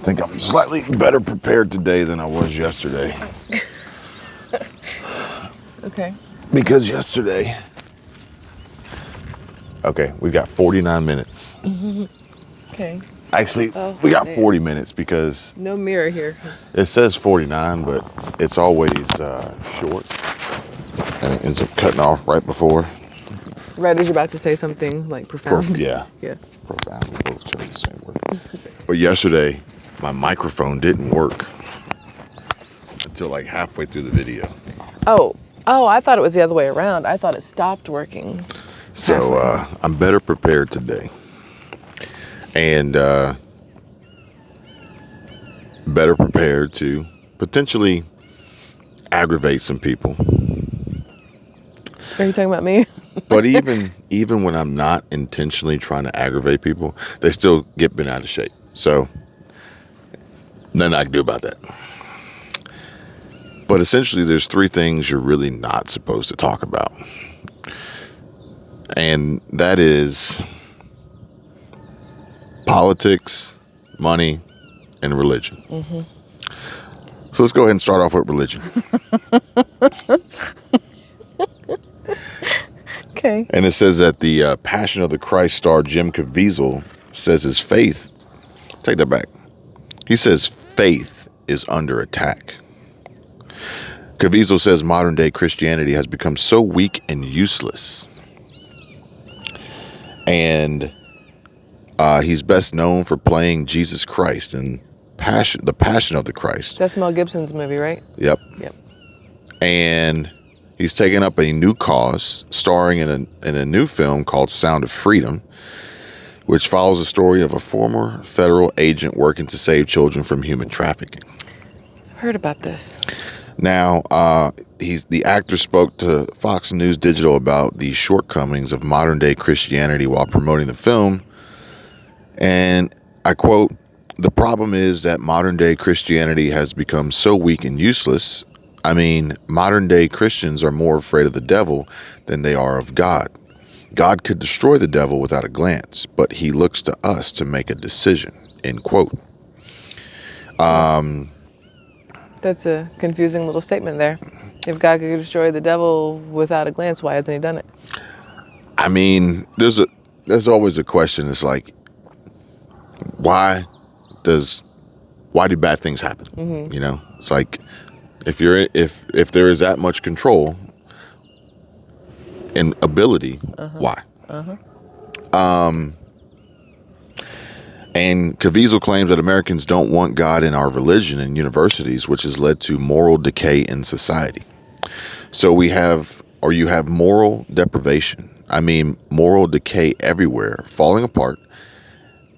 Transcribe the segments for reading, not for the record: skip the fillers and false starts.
think I'm slightly better prepared today than I was yesterday. Okay. Because yesterday... Okay, we've got 49 minutes. Okay. Actually, we got 40 minutes because... No mirror here. It says 49, but it's always short. And it ends up cutting off right before. Right as you're about to say something like profound. Yeah. Yeah. Profound. We both chose the same word. But yesterday, my microphone didn't work until like halfway through the video. Oh, I thought it was the other way around. I thought it stopped working. So I'm better prepared today. And better prepared to potentially aggravate some people. Are you talking about me? But even when I'm not intentionally trying to aggravate people, they still get bent out of shape. So nothing I can do about that. But essentially, there's 3 things you're really not supposed to talk about. And that is politics, money, and religion. Mm-hmm. So let's go ahead and start off with religion. Okay. And it says that the Passion of the Christ star Jim Caviezel says his faith, take that back. He says faith is under attack. Caviezel says modern day Christianity has become so weak and useless. And he's best known for playing Jesus Christ in the Passion of the Christ. That's Mel Gibson's movie, right? Yep. Yep. And he's taken up a new cause, starring in a new film called Sound of Freedom, which follows the story of a former federal agent working to save children from human trafficking. I've heard about this. Now, the actor spoke to Fox News Digital about the shortcomings of modern day Christianity while promoting the film. And I quote, "The problem is that modern day Christianity has become so weak and useless. I mean, modern day Christians are more afraid of the devil than they are of God. God could destroy the devil without a glance, but he looks to us to make a decision," end quote. That's a confusing little statement there. If God could destroy the devil without a glance, why hasn't he done it? I mean, there's always a question. It's like, why do bad things happen? Mm-hmm. You know, it's like if there is that much control and ability, why? And Caviezel claims that Americans don't want God in our religion and universities, which has led to moral decay in society. So you have moral deprivation. I mean, moral decay everywhere, falling apart.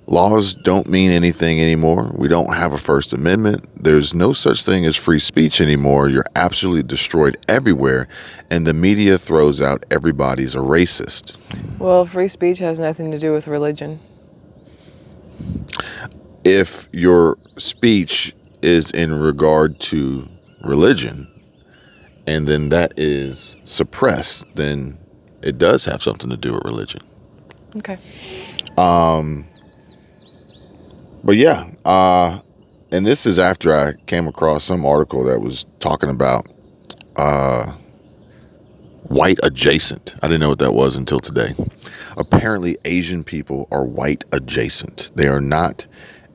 Laws don't mean anything anymore. We don't have a First Amendment. There's no such thing as free speech anymore. You're absolutely destroyed everywhere. And the media throws out everybody's a racist. Well, free speech has nothing to do with religion. If your speech is in regard to religion and then that is suppressed, then it does have something to do with religion. Okay. But yeah, and this is after I came across some article that was talking about white adjacent. I didn't know what that was until today. Apparently, Asian people are white adjacent. They are not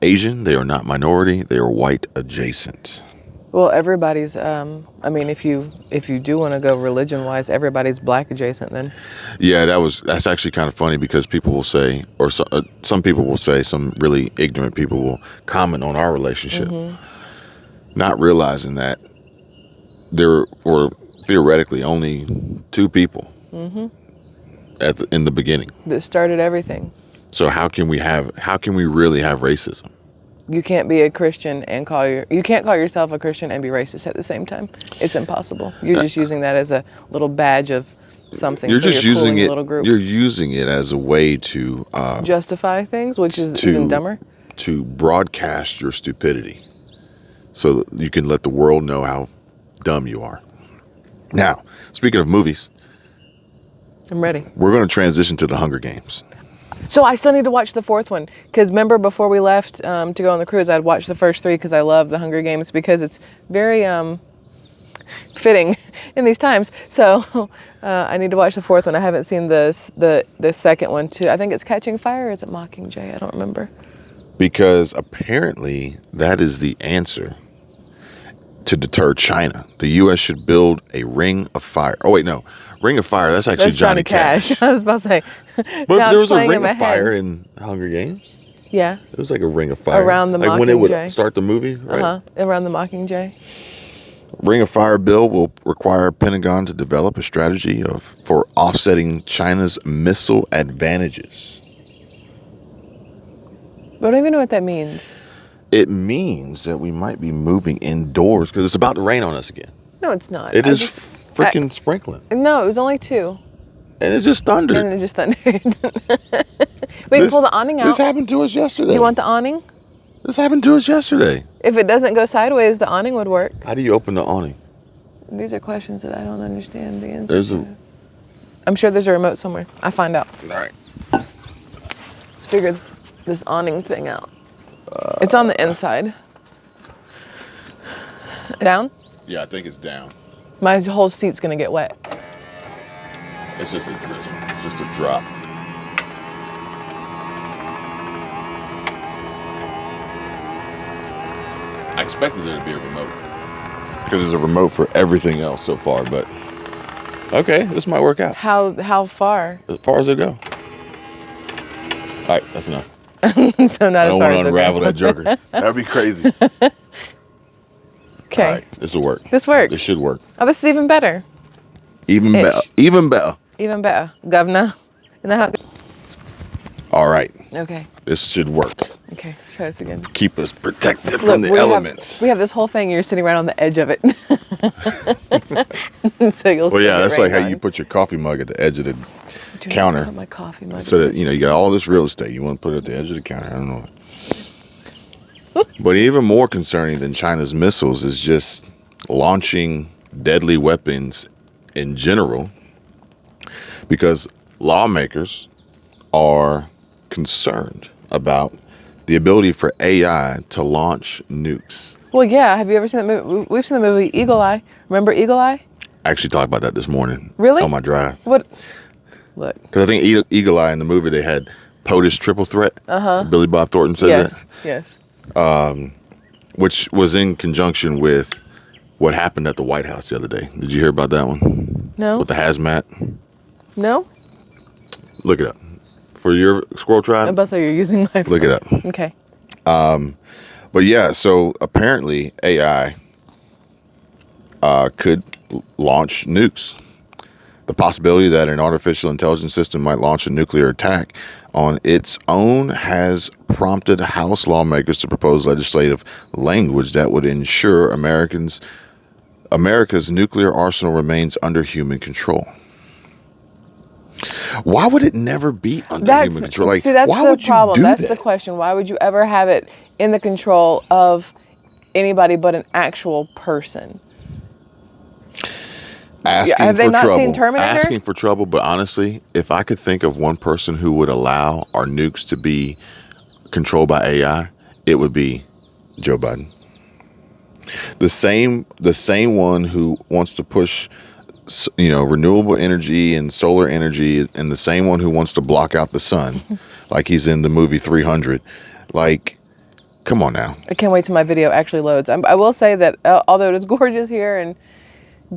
Asian. They are not minority. They are white adjacent. Well, everybody's. I mean, if you do want to go religion-wise, everybody's black adjacent then. Yeah, that's actually kind of funny because people will say, or some people will say, some really ignorant people will comment on our relationship, not realizing that there were theoretically only 2 people in the beginning that started everything. So how can we really have racism? You can't be a Christian and you can't call yourself a Christian and be racist at the same time. It's impossible. You're just using that as a little badge of something. You're just using it. Little group. You're using it as a way to justify things, which is even dumber. To broadcast your stupidity, so that you can let the world know how dumb you are. Now, speaking of movies, I'm ready. We're going to transition to the Hunger Games. So I still need to watch the fourth one because remember before we left to go on the cruise, I'd watched the first three because I love the Hunger Games because it's very fitting in these times. So I need to watch the fourth one. I haven't seen the second one too. I think it's Catching Fire or is it Mockingjay? I don't remember. Because apparently that is the answer to deter China. The U.S. should build a ring of fire. Oh wait, no. Ring of Fire, that's actually Johnny Cash. I was about to say. But there was a ring of fire in Hunger Games. Yeah. It was like a ring of fire. Around the Mockingjay. Like when it would start the movie, right? Around the Mockingjay. Ring of Fire bill will require Pentagon to develop a strategy for offsetting China's missile advantages. I don't even know what that means. It means that we might be moving indoors because it's about to rain on us again. No, it's not. It is freaking sprinkling. No, it was only 2. And it just thundered. And it just thundered. We can pull the awning out. This happened to us yesterday. Do you want the awning? This happened to us yesterday. If it doesn't go sideways, the awning would work. How do you open the awning? These are questions that I don't understand the answer There's to. I'm sure there's a remote somewhere. I'll find out. All right. Let's figure this awning thing out. It's on the inside. Down? Yeah, I think it's down. My whole seat's gonna get wet. It's just a drizzle. It's just a drop. I expected there to be a remote. Because there's a remote for everything else so far, but okay, this might work out. How far? As far as it go. All right, that's enough. So not I as don't far want as to unravel that joker. That'd be crazy. Okay. All right, this will work. This works. This should work. Oh, this is even better. Even better. Even better. Even better. Governor. Isn't that how? All right. Okay. This should work. Okay. Try this again. Keep us protected from the elements. We have this whole thing. You're sitting right on the edge of it. So you'll see. Well, yeah, that's like how on. you put your coffee mug at the edge of the counter. Put my coffee mug. So that, you got all this real estate. You want to put it at the edge of the counter. I don't know. But even more concerning than China's missiles is just launching deadly weapons in general, because lawmakers are concerned about the ability for AI to launch nukes. Well, yeah. Have you ever seen that movie? We've seen the movie Eagle Eye. Remember Eagle Eye? I actually talked about that this morning. Really? On my drive. What? Look. Because I think Eagle Eye in the movie, they had POTUS triple threat. Billy Bob Thornton said that. Yes. Which was in conjunction with what happened at the White House the other day. Did you hear about that one? No. With the hazmat? No? Look it up. For your Squirrel Tribe? I'm about to say you're using my phone. Look it up. Okay. But yeah, so apparently AI could launch nukes. The possibility that an artificial intelligence system might launch a nuclear attack on its own has prompted House lawmakers to propose legislative language that would ensure America's nuclear arsenal remains under human control. Why would it never be under human control? Like, see, that's why the would problem. you do That's that? the question. Why would you ever have it in the control of anybody but an actual person? Asking they for not trouble. seen Terminator? Asking for trouble, but honestly, if I could think of one person who would allow our nukes to be controlled by AI, it would be Joe Biden. The same one who wants to push, renewable energy and solar energy, and the same one who wants to block out the sun, like he's in the movie 300. Like, come on now. I can't wait till my video actually loads. I will say that although it is gorgeous here in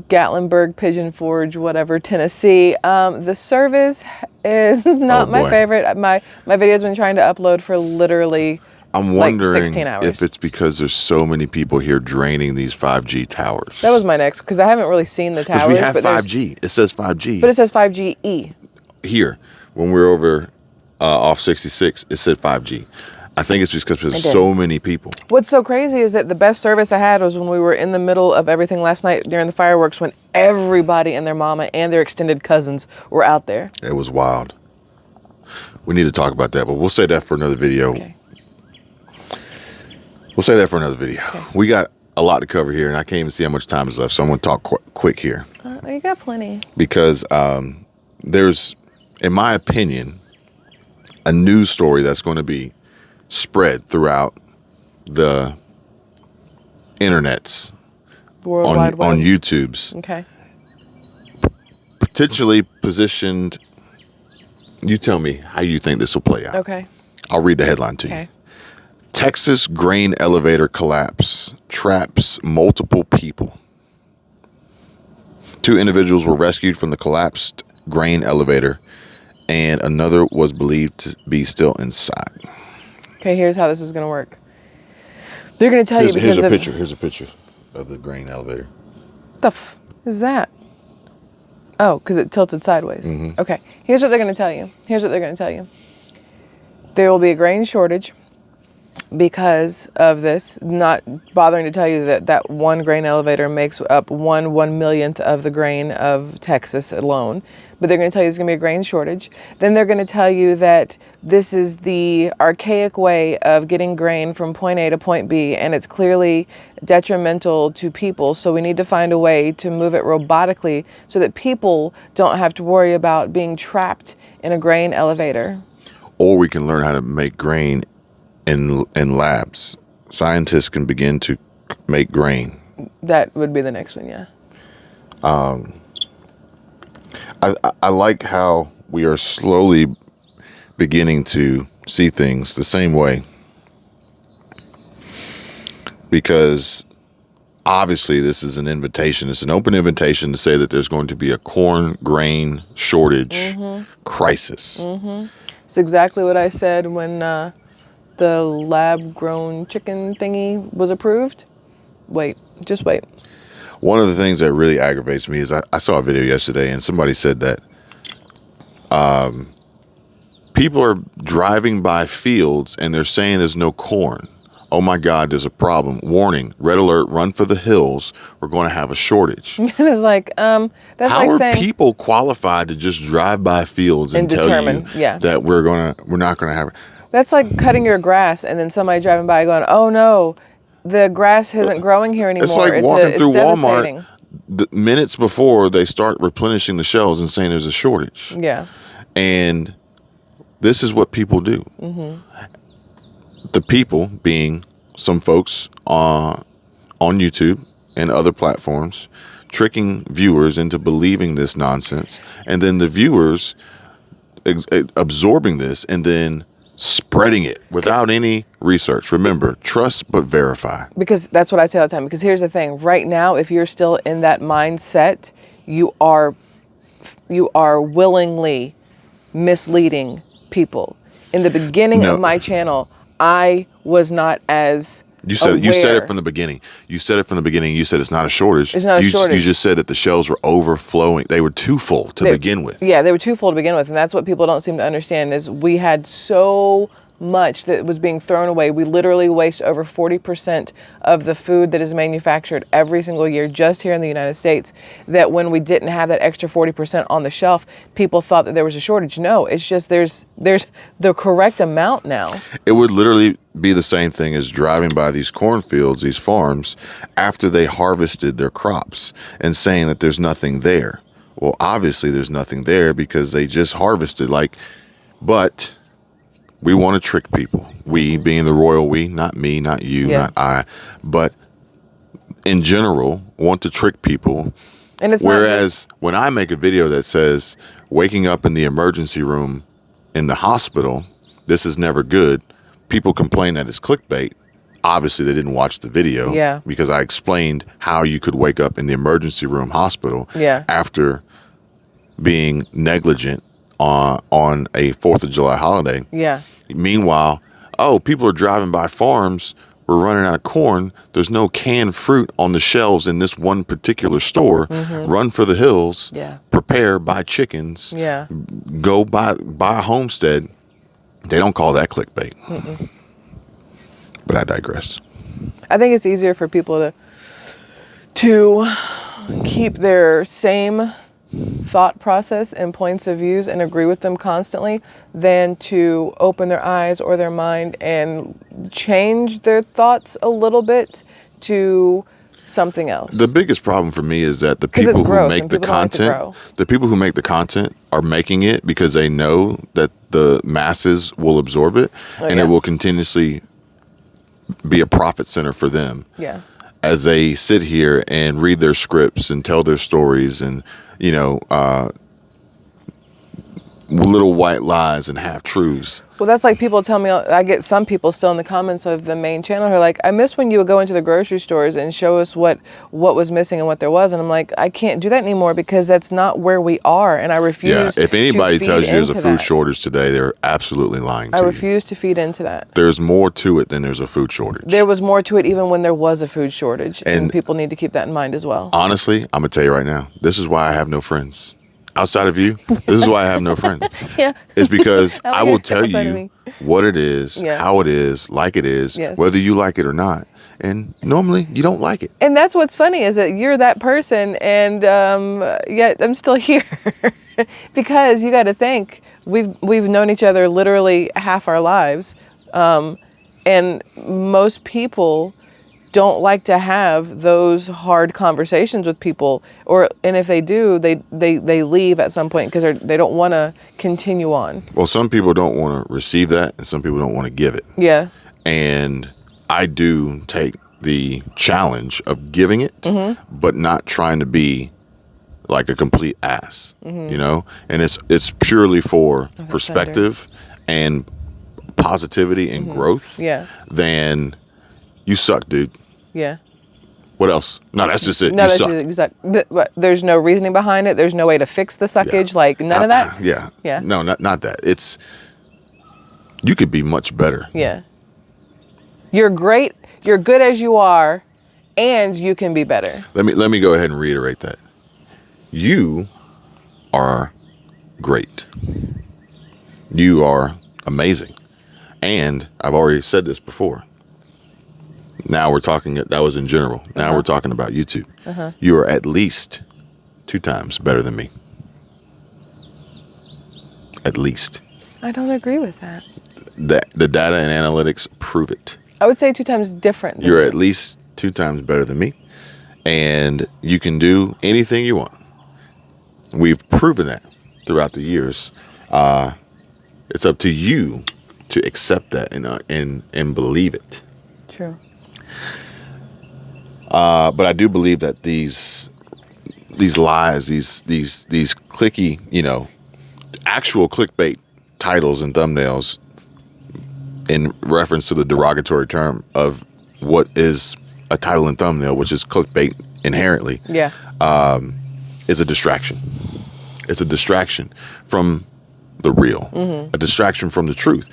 Gatlinburg, Pigeon Forge, whatever, Tennessee, the service is not my favorite. My video's been trying to upload for literally I'm wondering 16 hours. if it's because there's so many people here draining these 5G towers. That was my next, because I haven't really seen the towers. Because we have 5G. It says 5G. But it says 5GE. Here, when we were over off 66, it said 5G. I think it's just because there's so many people. What's so crazy is that the best service I had was when we were in the middle of everything last night during the fireworks, when everybody and their mama and their extended cousins were out there. It was wild. We need to talk about that, but we'll say that for another video. Okay. We'll say that for another video. Okay. We got a lot to cover here, and I can't even see how much time is left, so I'm going to talk quick here. You got plenty. Because there's, in my opinion, a news story that's going to be spread throughout the internets, World Wide Web. on YouTube's, Okay. potentially positioned. You tell me how you think this will play out. Okay. I'll read the headline to you. Texas grain elevator collapse traps multiple people. 2 individuals were rescued from the collapsed grain elevator, and another was believed to be still inside. Okay, here's how this is going to work. They're going to tell you because Here's a picture of the grain elevator. The f is that? Oh, because it tilted sideways. Mm-hmm. Okay, here's what they're going to tell you. There will be a grain shortage because of this, not bothering to tell you that one grain elevator makes up 1/1,000,000th of the grain of Texas alone. But they're going to tell you there's going to be a grain shortage. Then they're going to tell you that this is the archaic way of getting grain from point A to point B, and it's clearly detrimental to people. So we need to find a way to move it robotically so that people don't have to worry about being trapped in a grain elevator. Or we can learn how to make grain in labs. Scientists can begin to make grain. That would be the next one, yeah. I like how we are slowly beginning to see things the same way, because obviously this is an invitation. It's an open invitation to say that there's going to be a corn grain shortage crisis. It's exactly what I said when the lab-grown chicken thingy was approved. Just wait. One of the things that really aggravates me is I saw a video yesterday, and somebody said that people are driving by fields and they're saying there's no corn. Oh my God, there's a problem. Warning, red alert, run for the hills. We're going to have a shortage. It's like, that's how like are saying, people qualified to just drive by fields and tell determine, you that we're not going to have it? That's like cutting your grass and then somebody driving by going, oh no, the grass isn't growing here anymore. It's like walking through Walmart minutes before they start replenishing the shelves and saying there's a shortage. Yeah. And this is what people do. The people being some folks on YouTube and other platforms, tricking viewers into believing this nonsense, and then the viewers absorbing this and then spreading it without any research. Remember, trust but verify. Because that's what I say all the time. Because here's the thing. Right now, if you're still in that mindset, you are willingly misleading people. In the beginning of my channel, I was not as You said it from the beginning. You said it's not a shortage. It's not a shortage. You just said that the shelves were overflowing. They were too full to begin with. Yeah, they were too full to begin with, and that's what people don't seem to understand is we had so much that was being thrown away. We literally waste over 40% of the food that is manufactured every single year just here in the United States, that when we didn't have that extra 40% on the shelf, people thought that there was a shortage. No, it's just there's the correct amount now. It would literally be the same thing as driving by these cornfields, these farms, after they harvested their crops and saying that there's nothing there. Well, obviously there's nothing there because they just harvested, but we want to trick people. We being the royal we, not me, not you, not I, but in general want to trick people. And it's whereas when I make a video that says waking up in the emergency room in the hospital, this is never good, people complain that it's clickbait. Obviously they didn't watch the video because I explained how you could wake up in the emergency room hospital after being negligent on a 4th of July holiday. Yeah. Meanwhile, people are driving by farms. We're running out of corn. There's no canned fruit on the shelves in this one particular store. Run for the hills. Yeah. Prepare, buy chickens. Yeah. Go buy a homestead. They don't call that clickbait. But I digress. I think it's easier for people to keep their same thought process and points of views and agree with them constantly than to open their eyes or their mind and change their thoughts a little bit to something else. The biggest problem for me is that the 'Cause it's people who growth, make and the people don't like to content, grow. the people who make the content are making it because they know that the masses will absorb it, and yeah. it will continuously be a profit center for them. Yeah. As they sit here and read their scripts and tell their stories and, you know, little white lies and half truths. Well, that's like people tell me, I get some people still in the comments of the main channel who are like, I miss when you would go into the grocery stores and show us what was missing and what there was. And I'm like, I can't do that anymore because that's not where we are. And I refuse. Yeah, if anybody to tells you feed there's a into food that. shortage today, they're absolutely lying to I you. refuse to feed into that. There's more to it than there's a food shortage. There was more to it even when there was a food shortage. And people need to keep that in mind as well. Honestly, I'm going to tell you right now, this is why I have no friends. Outside of you, this is why I have no friends. Yeah. It's because I will tell outside of you me. what it is, Yeah. how it is, like it is, Yes. whether you like it or not. And normally you don't like it. And that's what's funny is that you're that person, and yet I'm still here because you got to think we've known each other literally half our lives, and most people don't like to have those hard conversations with people, and if they do, they leave at some point because they don't want to continue on. Well, some people don't want to receive that, and some people don't want to give it. Yeah. And I do take the challenge of giving it, but not trying to be like a complete ass, you know? And it's purely for perspective and positivity and growth. Yeah. Then you suck, dude. Yeah. What else? No, that's just it. No, you that's suck. what, there's no reasoning behind it. There's no way to fix the suckage. Like none of that. Yeah. Yeah. No, not that. It's you could be much better. Yeah. You're great. You're good as you are, and you can be better. Let me go ahead and reiterate that. You are great. You are amazing. And I've already said this before. Now we're talking, that was in general. Now we're talking about YouTube. You are at least 2 times better than me. At least. I don't agree with that. The data and analytics prove it. I would say 2 times different. You're at least 2 times better than me. And you can do anything you want. We've proven that throughout the years. It's up to you to accept that and believe it. True. But I do believe that these lies, these clicky, you know, actual clickbait titles and thumbnails in reference to the derogatory term of what is a title and thumbnail, which is clickbait inherently, Yeah. is a distraction. It's a distraction from the real, a distraction from the truth.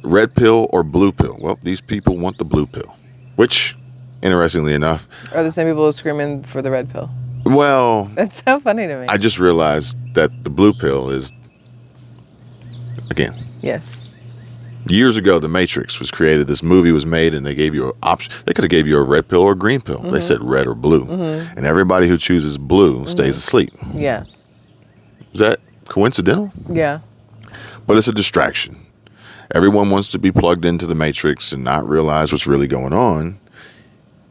Red pill or blue pill? Well, these people want the blue pill, which, interestingly enough, Are the same people screaming for the red pill? well, That's so funny to me. I just realized that the blue pill is, again, Yes. years ago, The Matrix was created. This movie was made, and they gave you an option. They could have gave you a red pill or a green pill. They said red or blue, and everybody who chooses blue stays asleep. Yeah. Is that coincidental? Yeah. But it's a distraction. Everyone wants to be plugged into the Matrix and not realize what's really going on,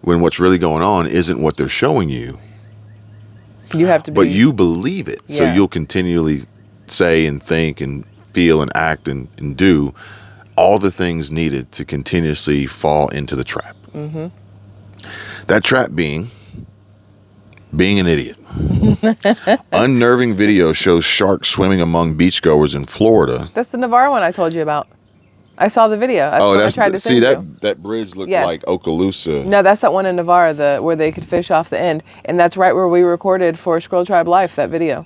when what's really going on isn't what they're showing you. You have to be. But you believe it, so Yeah. you'll continually say and think and feel and act and do all the things needed to continuously fall into the trap. That trap being an idiot. Unnerving video shows sharks swimming among beachgoers in Florida. That's the Navarre one I told you about. I saw the video. That's what I tried to see send you. that bridge looked Yes. like Okaloosa. No, that's that one in Navarre, where they could fish off the end, and that's right where we recorded for SquirrelTribe Life. That video.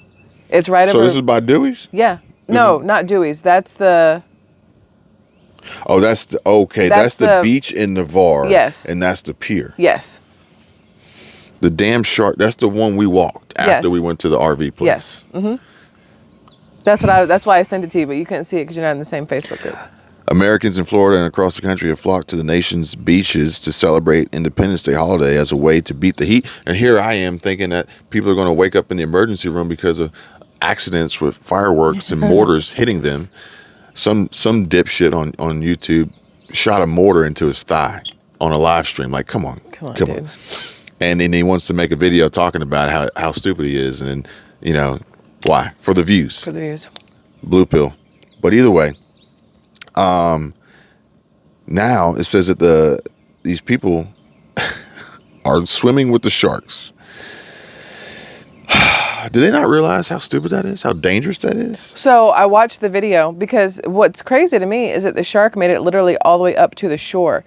It's right So over. this is by Dewey's? Yeah. No, not Dewey's. That's the. Oh, that's That's the the- beach in Navarre. Yes. And that's the pier. Yes. The damn shark, that's the one we walked after Yes. we went to the RV place. Yes. That's why I sent it to you, but you couldn't see it because you're not in the same Facebook group. Americans in Florida and across the country have flocked to the nation's beaches to celebrate Independence Day holiday as a way to beat the heat. And here I am thinking that people are going to wake up in the emergency room because of accidents with fireworks and mortars hitting them. Some dipshit on YouTube shot a mortar into his thigh. on a live stream. Like, come on. Come on, dude. And then he wants to make a video talking about how stupid he is. And, you know, why? For the views. For the views. Blue pill. But either way, now it says that these people are swimming with the sharks. Do they not realize how stupid that is? How dangerous that is? So I watched the video because what's crazy to me is that the shark made it literally all the way up to the shore.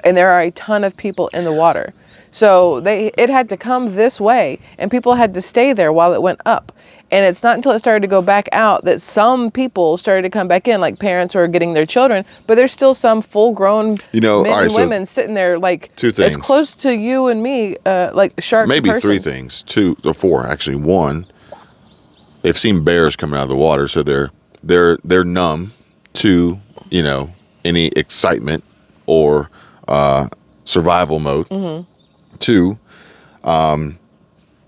And there are a ton of people in the water. So it had to come this way and people had to stay there while it went up. And it's not until it started to go back out that some people started to come back in, like parents were getting their children, but there's still some full-grown men and women sitting there, like, two things. It's close to you and me, like a shark Maybe person. 3 things. 2 or 4, actually. 1, they've seen bears coming out of the water, so they're numb to, you know, any excitement or survival mode. Mm-hmm. 2,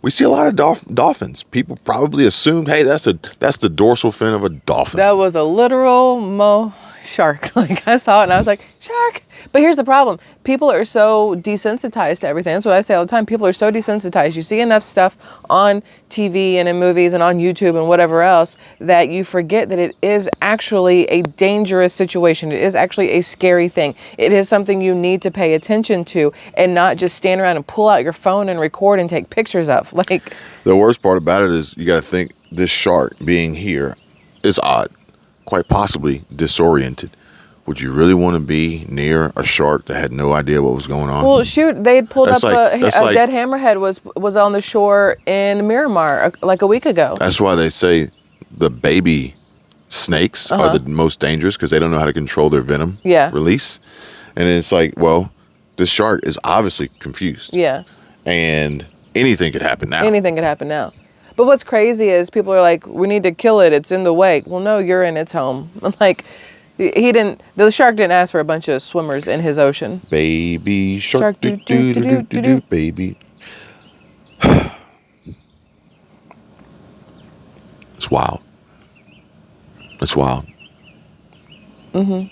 we see a lot of dolphins. People probably assumed, hey, that's the dorsal fin of a dolphin. That was a literal shark. Like, I saw it and I was like, shark. But here's the problem. People are so desensitized to everything. That's what I say all the time. People are so desensitized. You see enough stuff on TV and in movies and on YouTube and whatever else that you forget that it is actually a dangerous situation. It is actually a scary thing. It is something you need to pay attention to and not just stand around and pull out your phone and record and take pictures of. Like, the worst part about it is you got to think this shark being here is odd, quite possibly disoriented. Would you really want to be near a shark that had no idea what was going on? Well, shoot, they had pulled up a dead hammerhead was on the shore in Miramar like a week ago. That's why they say the baby snakes are the most dangerous because they don't know how to control their venom release. And it's like, well, this shark is obviously confused. Yeah. And anything could happen now. Anything could happen now. But what's crazy is people are like, we need to kill it. It's in the way. Well, no, you're in its home. Like, the shark didn't ask for a bunch of swimmers in his ocean. Baby shark, do do do do do do, baby. It's wild. It's wild. Mm-hmm. I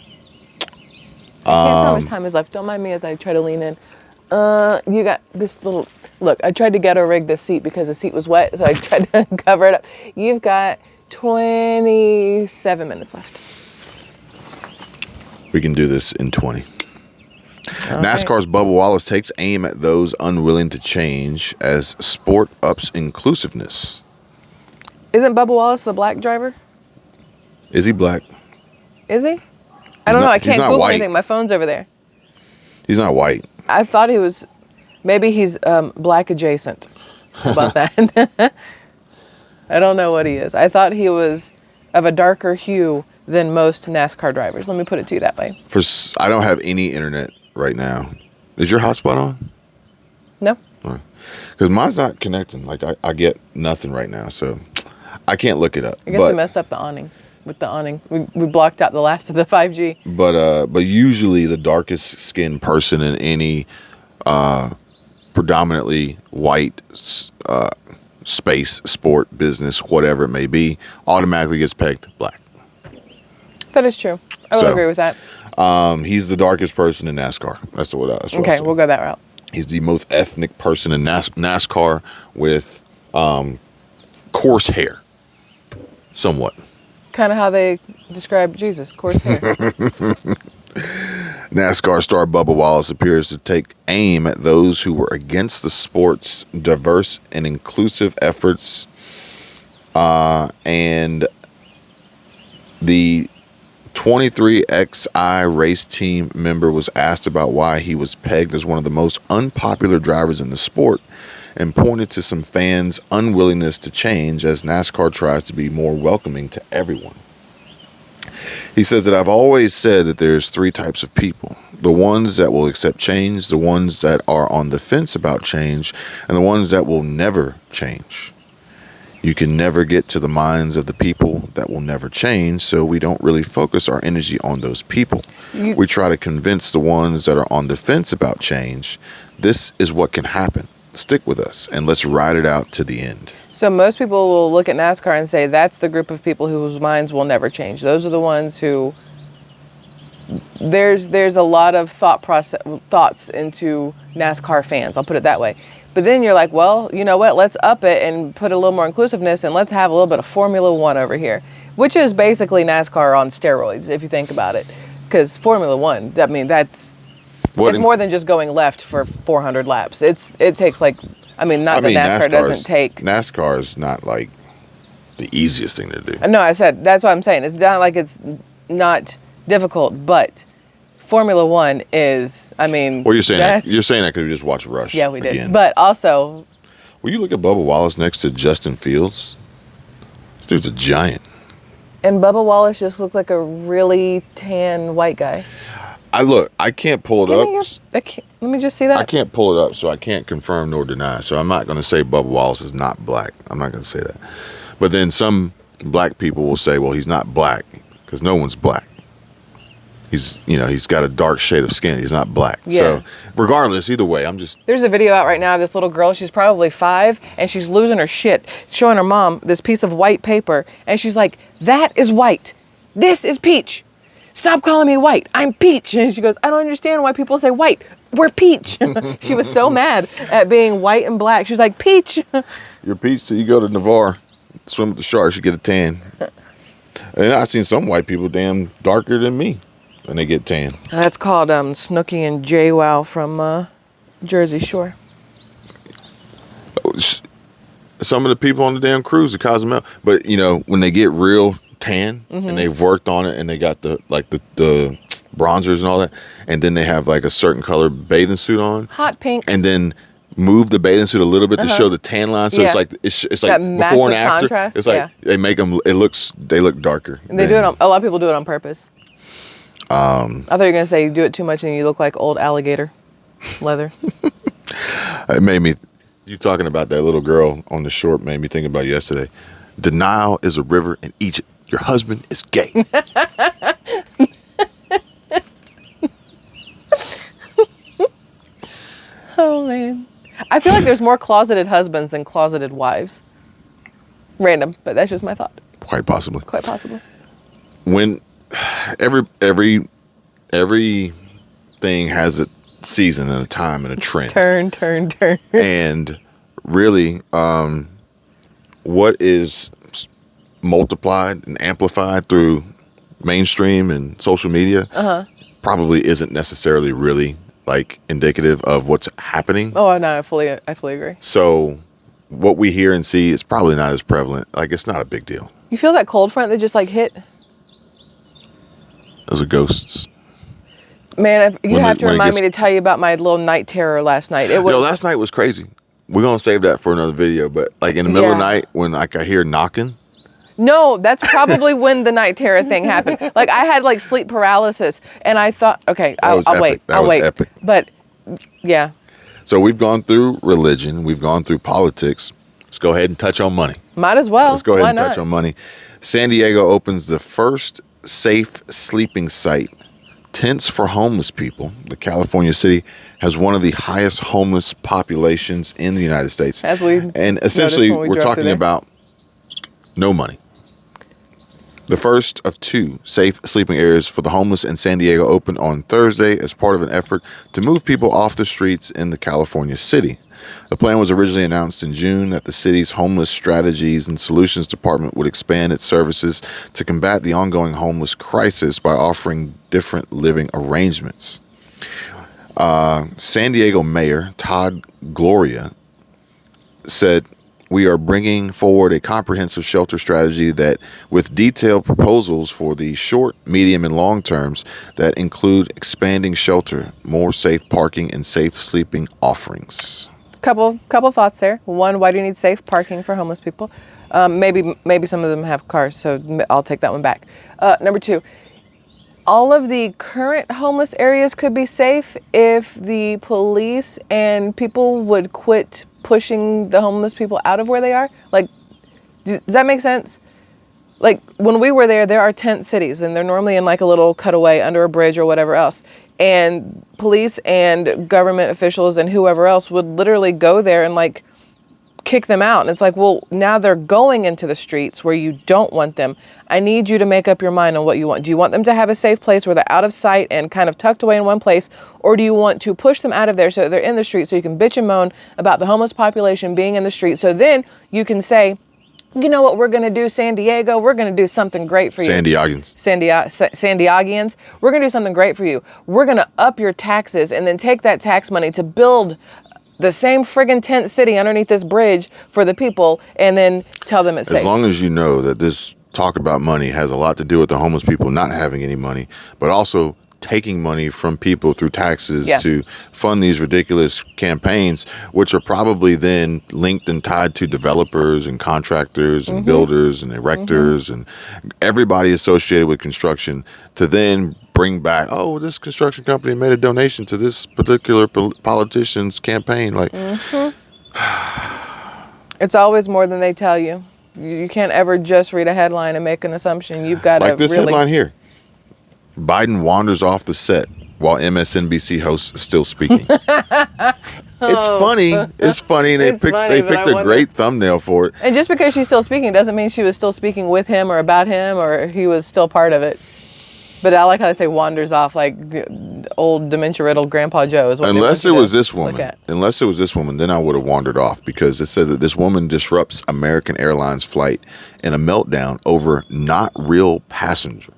can't tell how much time is left. Don't mind me as I try to lean in. You got this little... Look, I tried to ghetto rig this seat because the seat was wet, so I tried to cover it up. You've got 27 minutes left. We can do this in 20. Okay. NASCAR's Bubba Wallace takes aim at those unwilling to change as sport ups inclusiveness. Isn't Bubba Wallace the black driver? Is he black? Is he? I don't know. I can't Google anything. My phone's over there. He's not white. I thought he was... Maybe he's black adjacent. How about that? I don't know what he is. I thought he was of a darker hue than most NASCAR drivers. Let me put it to you that way. I don't have any internet right now. Is your hotspot on? No. Because mine's not connecting. Like, I get nothing right now, so I can't look it up. I guess we messed up the awning. With the awning, we blocked out the last of the 5G. But usually the darkest skinned person in any predominantly white space, sport, business, whatever it may be, automatically gets pegged black. That is true. I will agree with that. He's the darkest person in NASCAR. That's what okay, we'll go that route. He's the most ethnic person in NASCAR with coarse hair, somewhat. Kind of how they describe Jesus, coarse hair. NASCAR star Bubba Wallace appears to take aim at those who were against the sport's diverse and inclusive efforts. And the 23XI race team member was asked about why he was pegged as one of the most unpopular drivers in the sport and pointed to some fans' unwillingness to change as NASCAR tries to be more welcoming to everyone. He says that I've always said that there's 3 types of people. The ones that will accept change, the ones that are on the fence about change, and the ones that will never change. You can never get to the minds of the people that will never change, so we don't really focus our energy on those people. We try to convince the ones that are on the fence about change, this is what can happen. Stick with us, and let's ride it out to the end. So most people will look at NASCAR and say that's the group of people whose minds will never change. Those are the ones who there's a lot of thoughts into NASCAR fans. I'll put it that way. But then you're like, well, you know what? Let's up it and put a little more inclusiveness, and let's have a little bit of Formula One over here, which is basically NASCAR on steroids, if you think about it. Because Formula One, I mean, it's more than just going left for 400 laps. It takes like, NASCAR doesn't take. NASCAR is not like the easiest thing to do. No, I said, that's what I'm saying. It's not like it's not difficult, but Formula One is, Well, you're saying that because we just watched Rush. Yeah, we did. Again. But also, will you look at Bubba Wallace next to Justin Fields? This dude's a giant. And Bubba Wallace just looks like a really tan white guy. I can't pull it up. Let me just see that. I can't pull it up, so I can't confirm nor deny. So I'm not going to say Bubba Wallace is not black. I'm not going to say that. But then some black people will say, well, he's not black because no one's black. He's got a dark shade of skin. He's not black. Yeah. So regardless, either way, There's a video out right now of this little girl. She's probably 5 and she's losing her shit, showing her mom this piece of white paper. And she's like, that is white. This is peach. Stop calling me white. I'm peach. And she goes, I don't understand why people say white. We're peach. She was so mad at being white and black. She's like, peach. You're peach till you go to Navarre, swim with the sharks, you get a tan. And I've seen some white people damn darker than me. And they get tan. That's called Snooki and JWoww from Jersey Shore. Some of the people on the damn cruise, the Cozumel, but when they get real tan and they've worked on it and they got the bronzers and all that, and then they have like a certain color bathing suit on, hot pink, and then move the bathing suit a little bit to show the tan line. So it's like before and after. Contrast. It's like they make them. They look darker. And they do it. A lot of people do it on purpose. I thought you were gonna say you do it too much and you look like old alligator leather. It made me. You talking about that little girl on the short made me think about yesterday. The Nile is a river in Egypt. Your husband is gay. Oh man, I feel like there's more closeted husbands than closeted wives. Random, but that's just my thought. Quite possibly. Quite possibly. When everything has a season and a time and a trend. Turn. And really, what is multiplied and amplified through mainstream and social media probably isn't necessarily really like indicative of what's happening. Oh no, I fully agree. So what we hear and see is probably not as prevalent. Like, it's not a big deal. You feel that cold front that just like hit? Those are ghosts. Man, you have to remind me to tell you about my little night terror last night. Last night was crazy. We're going to save that for another video, but like in the middle of the night when like I hear knocking. No, that's probably when the night terror thing happened. Like I had like sleep paralysis and I thought, okay, I'll wait. I'll wait. Epic. But yeah. So we've gone through religion. We've gone through politics. Let's go ahead and touch on money. Might as well. Let's go ahead and touch on money. San Diego opens the first safe sleeping site, tents for homeless people. The California city has one of the highest homeless populations in the United States. And essentially we're talking about no money. The first of 2 safe sleeping areas for the homeless in San Diego opened on Thursday as part of an effort to move people off the streets in the California city. The plan was originally announced in June that the city's Homeless Strategies and Solutions Department would expand its services to combat the ongoing homeless crisis by offering different living arrangements. San Diego Mayor Todd Gloria said, "We are bringing forward a comprehensive shelter strategy that with detailed proposals for the short, medium, and long terms that include expanding shelter, more safe parking, and safe sleeping offerings." Couple thoughts there. One, why do you need safe parking for homeless people? Maybe some of them have cars, so I'll take that one back. Number 2, all of the current homeless areas could be safe if the police and people would quit pushing the homeless people out of where they are. Like, does that make sense? Like, when we were there are tent cities, and they're normally in like a little cutaway under a bridge or whatever else. And police and government officials and whoever else would literally go there and like kick them out. And it's like, well, now they're going into the streets where you don't want them. I need you to make up your mind on what you want. Do you want them to have a safe place where they're out of sight and kind of tucked away in one place? Or do you want to push them out of there so that they're in the street so you can bitch and moan about the homeless population being in the street? So then you can say, you know what we're going to do, San Diego? We're going to do something great for you. San Diegans. San Diegians. We're going to do something great for you. We're going to up your taxes and then take that tax money to build the same friggin' tent city underneath this bridge for the people and then tell them it's safe. As long as you know that this talk about money has a lot to do with the homeless people not having any money, but also taking money from people through taxes to fund these ridiculous campaigns, which are probably then linked and tied to developers and contractors and builders and erectors and everybody associated with construction to then bring back, oh, this construction company made a donation to this particular politician's campaign. Like, it's always more than they tell you. You can't ever just read a headline and make an assumption. You've got to like this headline here. Biden wanders off the set while MSNBC host is still speaking. It's funny. It's funny. They picked a great thumbnail for it. And just because she's still speaking doesn't mean she was still speaking with him or about him or he was still part of it. But I like how they say wanders off, like old dementia-riddled Grandpa Joe is what unless it was this woman, then I would have wandered off because it says that this woman disrupts American Airlines flight in a meltdown over not real passenger.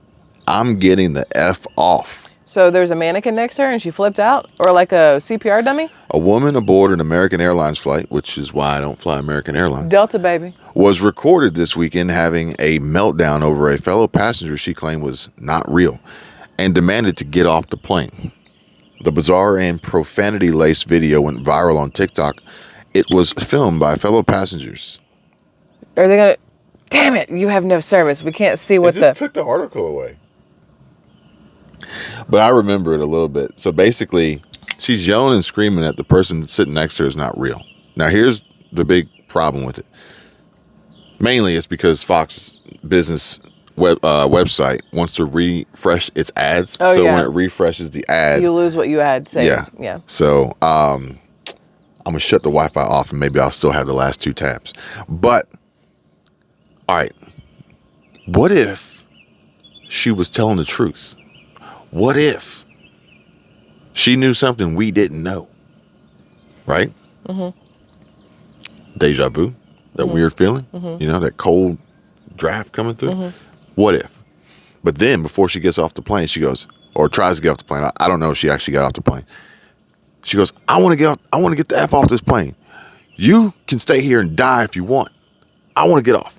I'm getting the F off. So there's a mannequin next to her and she flipped out? Or like a CPR dummy? A woman aboard an American Airlines flight, which is why I don't fly American Airlines. Delta, baby. Was recorded this weekend having a meltdown over a fellow passenger she claimed was not real and demanded to get off the plane. The bizarre and profanity-laced video went viral on TikTok. It was filmed by fellow passengers. Are they going to... Damn it, you have no service. We can't see what It took the article away. But I remember it a little bit. So basically, she's yelling and screaming at the person sitting next to her is not real. Now, here's the big problem with it. Mainly, it's because Fox Business website wants to refresh its ads. When it refreshes the ad, you lose what you had saved. Yeah. So I'm gonna shut the Wi-Fi off, and maybe I'll still have the last two tabs. But all right, what if she was telling the truth? What if she knew something we didn't know? Right? Deja vu, that weird feeling, you know, that cold draft coming through. What if? But then before she gets off the plane, she goes, or tries to get off the plane. I don't know if she actually got off the plane. She goes, I want to get the F off this plane. You can stay here and die if you want. I want to get off.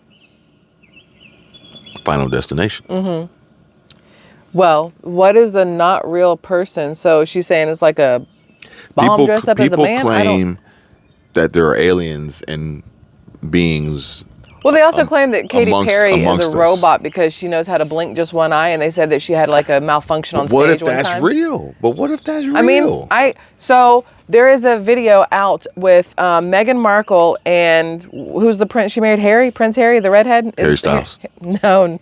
Final destination. Well, what is the not real person? So she's saying it's like a bomb dressed up as a man? People claim that there are aliens and beings. Well, they also claim that Katy Perry is a us. robot because she knows how to blink just one eye, and they said that she had like a malfunction on stage one time. What if that's real? But what if that's real? I mean, so there is a video out with Meghan Markle and who's the prince she married? Prince Harry, the redhead? Harry Styles. No.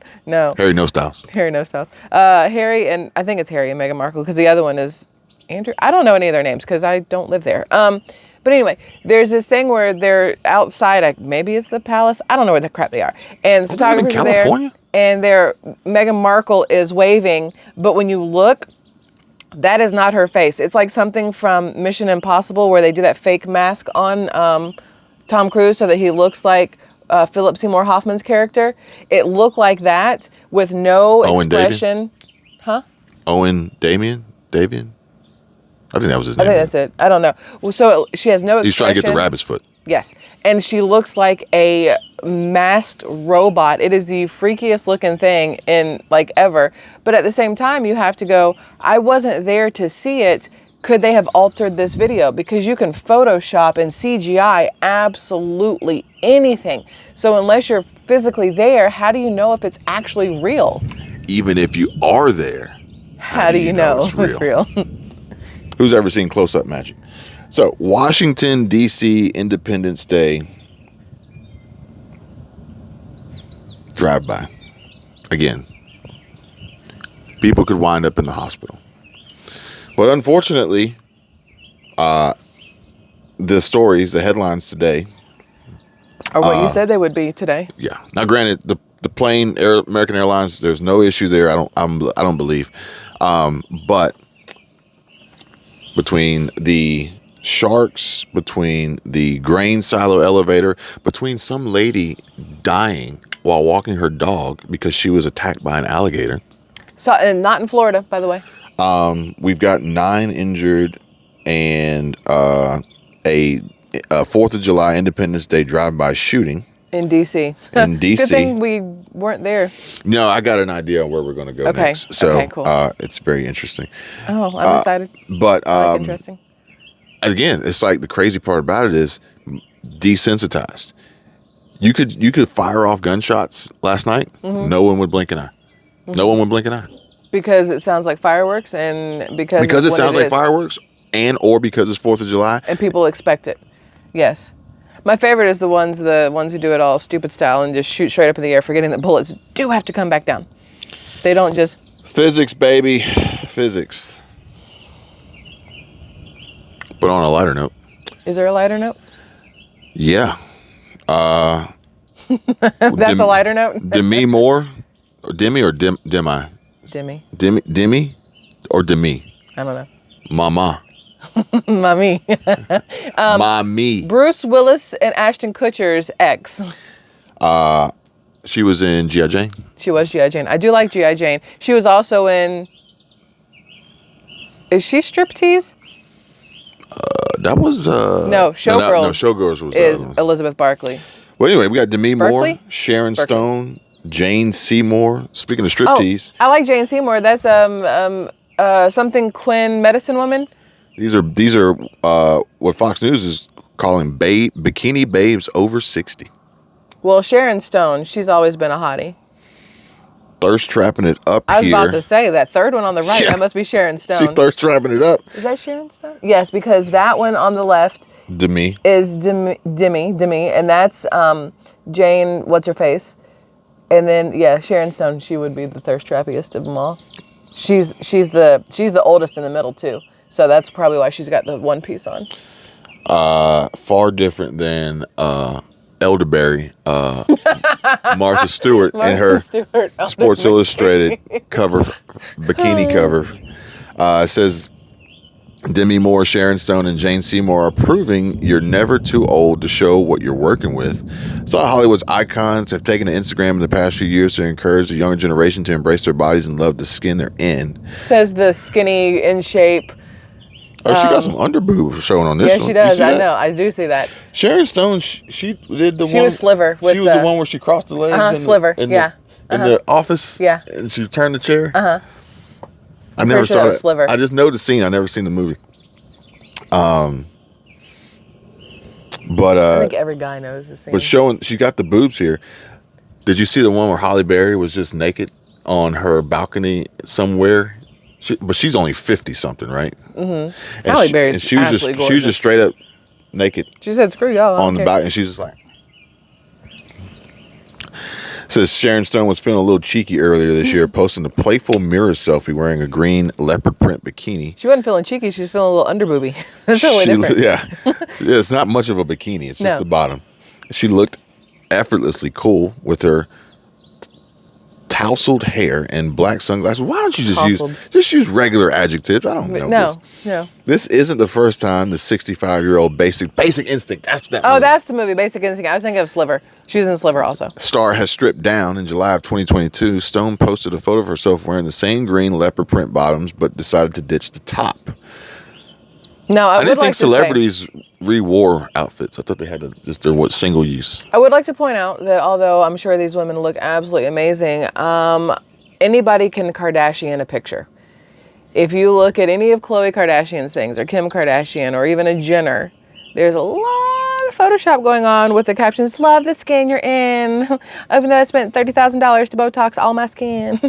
Harry No Styles. Harry No Styles. Harry, and I think it's Harry and Meghan Markle because the other one is Andrew. I don't know any of their names because I don't live there. But anyway, there's this thing where they're outside. Maybe it's the palace. I don't know where the crap they are. And the photographers are there. California? And Meghan Markle is waving. But when you look, that is not her face. It's like something from Mission Impossible where they do that fake mask on Tom Cruise so that he looks like Philip Seymour Hoffman's character. It looked like that with no expression. Huh? Owen Davian? I think that was his name. I think that's it. I don't know. Well, so she has no expression. He's trying to get the rabbit's foot. Yes. And she looks like a masked robot. It is the freakiest looking thing in like ever. But at the same time, you have to go, I wasn't there to see it. Could they have altered this video? Because you can Photoshop and CGI absolutely anything. So unless you're physically there, how do you know if it's actually real? Even if you are there, how do you know it's real? Who's ever seen Close-Up Magic? So, Washington, D.C. Independence Day drive-by. Again, people could wind up in the hospital. But unfortunately, the headlines today Or what you said they would be today. Yeah. Now, granted, the plane, American Airlines, there's no issue there. I don't believe. But between the sharks, between the grain silo elevator, between some lady dying while walking her dog because she was attacked by an alligator. So, and not in Florida, by the way. We've got 9 injured and a 4th of July Independence Day drive-by shooting. In D.C. In D.C. Good thing we weren't there. No, I got an idea on where we're going to go next. So, okay, cool. It's very interesting. Oh, I'm excited. But interesting. Again, it's like the crazy part about it is desensitized. You could fire off gunshots last night. Mm-hmm. No one would blink an eye. Mm-hmm. No one would blink an eye. Because it sounds like fireworks, and because it sounds like fireworks, and or because it's 4th of July, and people expect it. Yes. My favorite is the ones who do it all stupid style and just shoot straight up in the air, forgetting that bullets do have to come back down. They don't just... Physics, baby. Physics. But on a lighter note. Is there a lighter note? Yeah. That's a lighter note? Demi Moore? Or Demi or Demi? Demi or Demi? I don't know. Mama. Mommy. Mommy. Bruce Willis and Ashton Kutcher's ex. She was in G.I. Jane. She was G.I. Jane. I do like G.I. Jane. She was also in... Is she Striptease? That was... No, Showgirls. No, Showgirls was... Is Elizabeth Barkley. Well, anyway, we got Demi Berkeley? Moore, Sharon Stone, Jane Seymour. Speaking of striptease... Oh, I like Jane Seymour. That's something Quinn medicine woman. These are what Fox News is calling bikini babes over 60. Well, Sharon Stone, she's always been a hottie. Thirst trapping it up here. I was about to say, that third one on the right, that must be Sharon Stone. She's thirst trapping it up. Is that Sharon Stone? Yes, because that one on the left Demi. Is Demi, and that's Jane, what's her face? And then Sharon Stone, she would be the thirst trappiest of them all. She's the oldest in the middle too. So that's probably why she's got the one piece on. Far different than Elderberry, Martha Stewart in her Sports Illustrated bikini cover. It says Demi Moore, Sharon Stone, and Jane Seymour are proving you're never too old to show what you're working with. Some of Hollywood's icons have taken to Instagram in the past few years to encourage the younger generation to embrace their bodies and love the skin they're in. Says the skinny, in shape. Oh, she got some underboob showing on this one. Yeah, she does. I know. I do see that. Sharon Stone, she did the one. She was Sliver. She was the one where she crossed the legs. Sliver. In the office. Yeah. And she turned the chair. I I'm never sure saw it. Sliver. I just know the scene. I never seen the movie. But I think every guy knows the scene. But she got the boobs here. Did you see the one where Halle Berry was just naked on her balcony somewhere? But she's only 50 something, right? Mm-hmm. Halle Berry's she was just straight up naked. She said, "Screw y'all." On the back, and she's just like. Says Sharon Stone was feeling a little cheeky earlier this year, posting a playful mirror selfie wearing a green leopard print bikini. She wasn't feeling cheeky; she was feeling a little underbooby. That's totally different. Yeah, it's not much of a bikini; it's just the bottom. She looked effortlessly cool with her tousled hair and black sunglasses. Why don't you just use regular adjectives? I don't know. No. This isn't the first time the 65-year-old Basic Instinct. That's that. Oh, that's the movie Basic Instinct. I was thinking of Sliver. She was in Sliver also. Star has stripped down in July of 2022. Stone posted a photo of herself wearing the same green leopard print bottoms, but decided to ditch the top. No, I didn't think celebrities re-wore outfits. I thought they had their single use. I would like to point out that although I'm sure these women look absolutely amazing, anybody can Kardashian a picture. If you look at any of Khloe Kardashian's things, or Kim Kardashian, or even a Jenner, there's a lot of Photoshop going on with the captions, "Love the skin you're in," even though I spent $30,000 to Botox all my skin.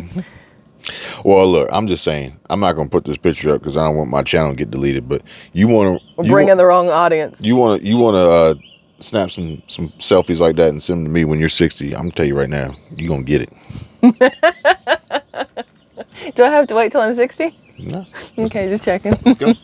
Well, look, I'm just saying, I'm not going to put this picture up because I don't want my channel to get deleted, but you want to... Bring in the wrong audience. You want to snap some selfies like that and send them to me when you're 60. I'm going to tell you right now, you're going to get it. Do I have to wait till I'm 60? No. Okay, just checking. Go.